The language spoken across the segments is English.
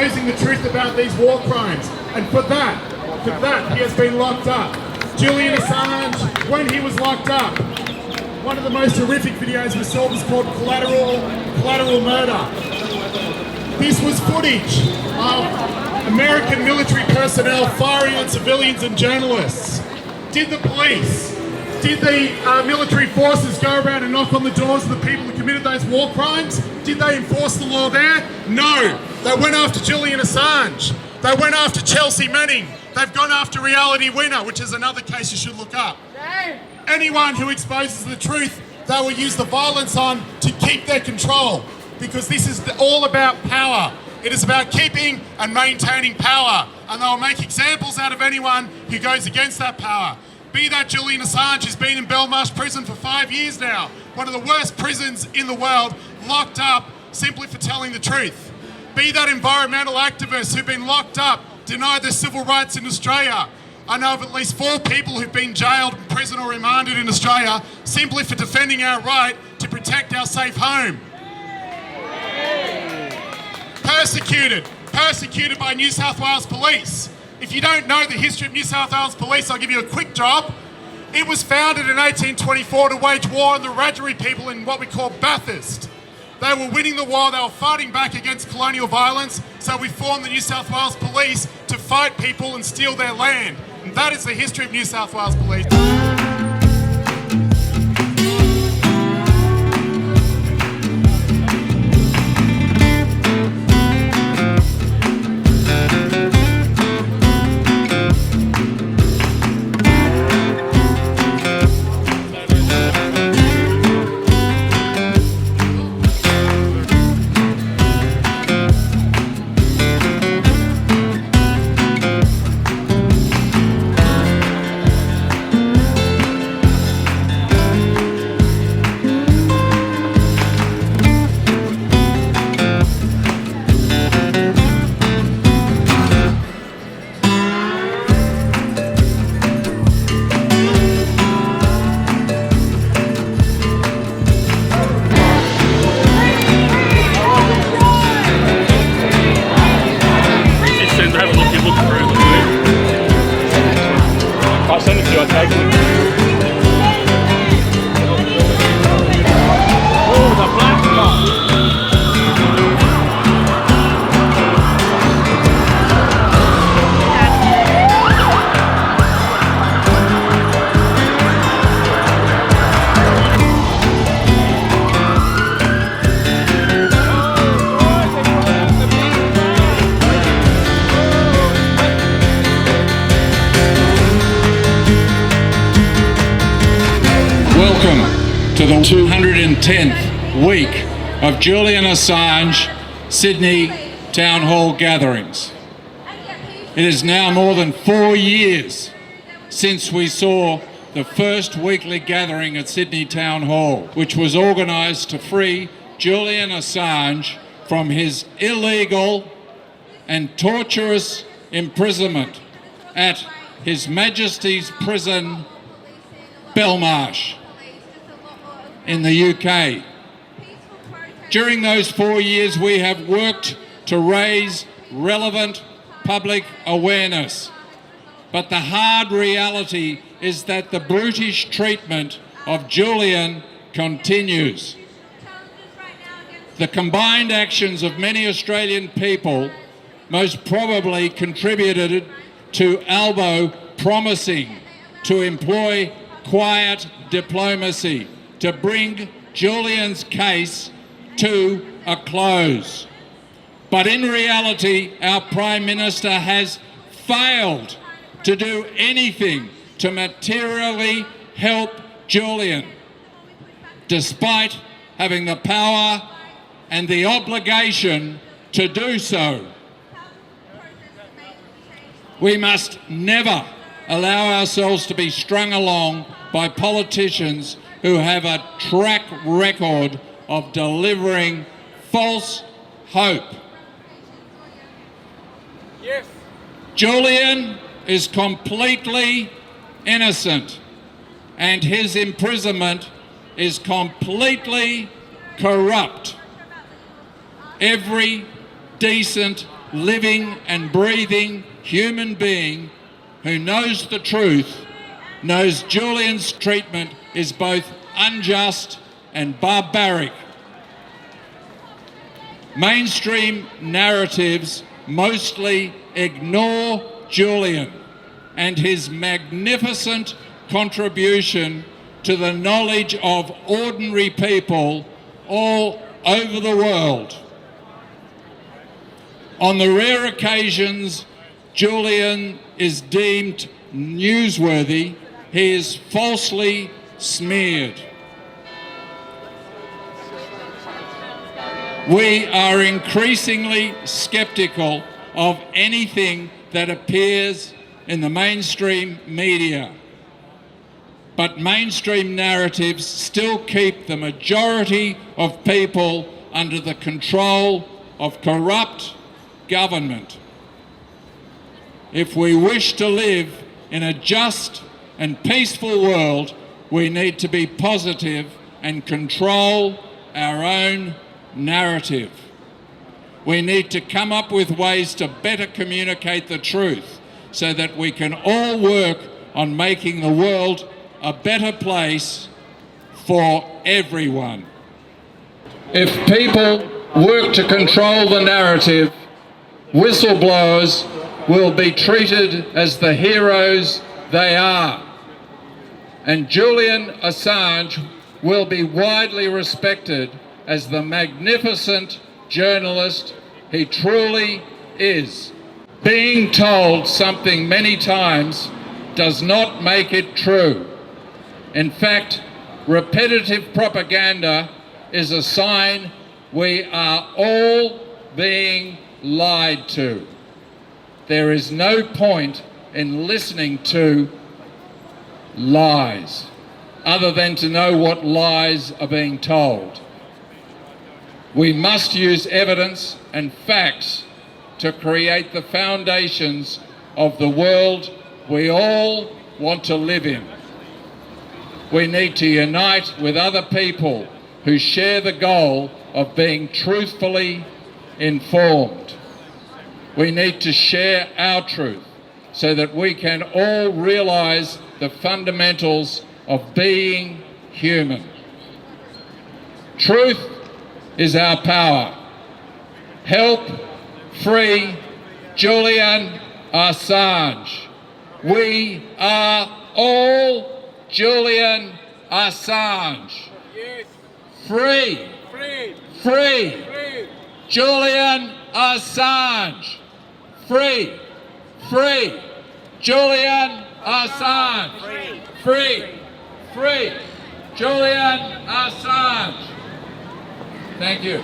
exposing the truth about these war crimes, and for that he has been locked up. Julian Assange, when he was locked up, one of the most horrific videos we saw was called Collateral Murder. This was footage of American military personnel firing on civilians and journalists. Did the police, did the military forces go around and knock on the doors of the people who committed those war crimes? Did they enforce the law there? No. They went after Julian Assange. They went after Chelsea Manning. They've gone after Reality Winner, which is another case you should look up. Anyone who exposes the truth, they will use the violence on to keep their control, because this is all about power. It is about keeping and maintaining power, and they will make examples out of anyone who goes against that power. Be that Julian Assange, who's been in Belmarsh prison for 5 years now, one of the worst prisons in the world, locked up simply for telling the truth. Be that environmental activists who've been locked up, denied their civil rights in Australia. I know of at least 4 people who've been jailed, in prison or remanded in Australia simply for defending our right to protect our safe home. Persecuted by New South Wales Police. If you don't know the history of New South Wales Police, I'll give you a quick job. It was founded in 1824 to wage war on the Wiradjuri people in what we call Bathurst. They were winning the war, they were fighting back against colonial violence, so we formed the New South Wales Police to fight people and steal their land. And that is the history of New South Wales Police. Welcome to the 210th week of Julian Assange Sydney Town Hall gatherings. It is now more than 4 years since we saw the first weekly gathering at Sydney Town Hall, which was organised to free Julian Assange from his illegal and torturous imprisonment at His Majesty's Prison, Belmarsh, in the UK. During those 4 years, we have worked to raise relevant public awareness. But the hard reality is that the brutish treatment of Julian continues. The combined actions of many Australian people most probably contributed to Albo promising to employ quiet diplomacy to bring Julian's case to a close. But in reality, our Prime Minister has failed to do anything to materially help Julian, despite having the power and the obligation to do so. We must never allow ourselves to be strung along by politicians who have a track record of delivering false hope. Yes. Julian is completely innocent, and his imprisonment is completely corrupt. Every decent, living and breathing human being who knows the truth knows Julian's treatment is both unjust and barbaric. Mainstream narratives mostly ignore Julian and his magnificent contribution to the knowledge of ordinary people all over the world. On the rare occasions Julian is deemed newsworthy, he is falsely smeared. We are increasingly skeptical of anything that appears in the mainstream media. But mainstream narratives still keep the majority of people under the control of corrupt government. If we wish to live in a just and peaceful world, we need to be positive and control our own narrative. We need to come up with ways to better communicate the truth so that we can all work on making the world a better place for everyone. If people work to control the narrative, whistleblowers will be treated as the heroes they are. And Julian Assange will be widely respected as the magnificent journalist he truly is. Being told something many times does not make it true. In fact, repetitive propaganda is a sign we are all being lied to. There is no point in listening to lies, other than to know what lies are being told. We must use evidence and facts to create the foundations of the world we all want to live in. We need to unite with other people who share the goal of being truthfully informed. We need to share our truth so that we can all realise the fundamentals of being human. Truth is our power. Help free Julian Assange. We are all Julian Assange. Yes. Free. Free. Free. Free. Julian Assange. Free. Free. Julian Assange. Free. Free. Julian Assange. Thank you.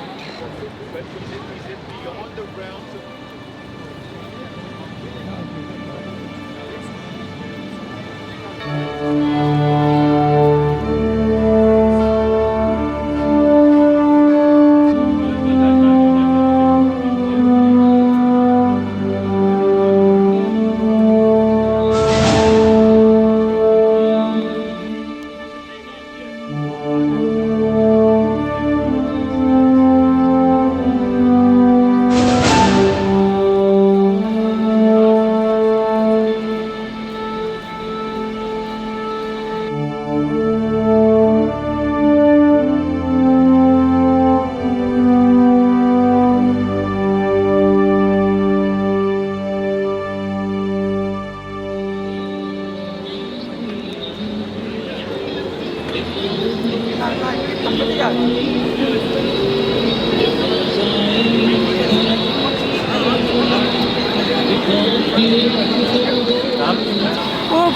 We'll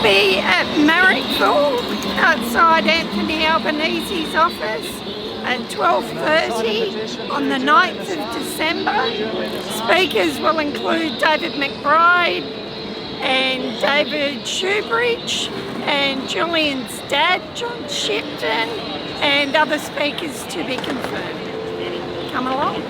be at Marrickville outside Anthony Albanese's office at 12:30 on the 9th of December. Speakers will include David McBride and David Shoebridge and Julian's dad, John Shipton, and other speakers to be confirmed. Come along.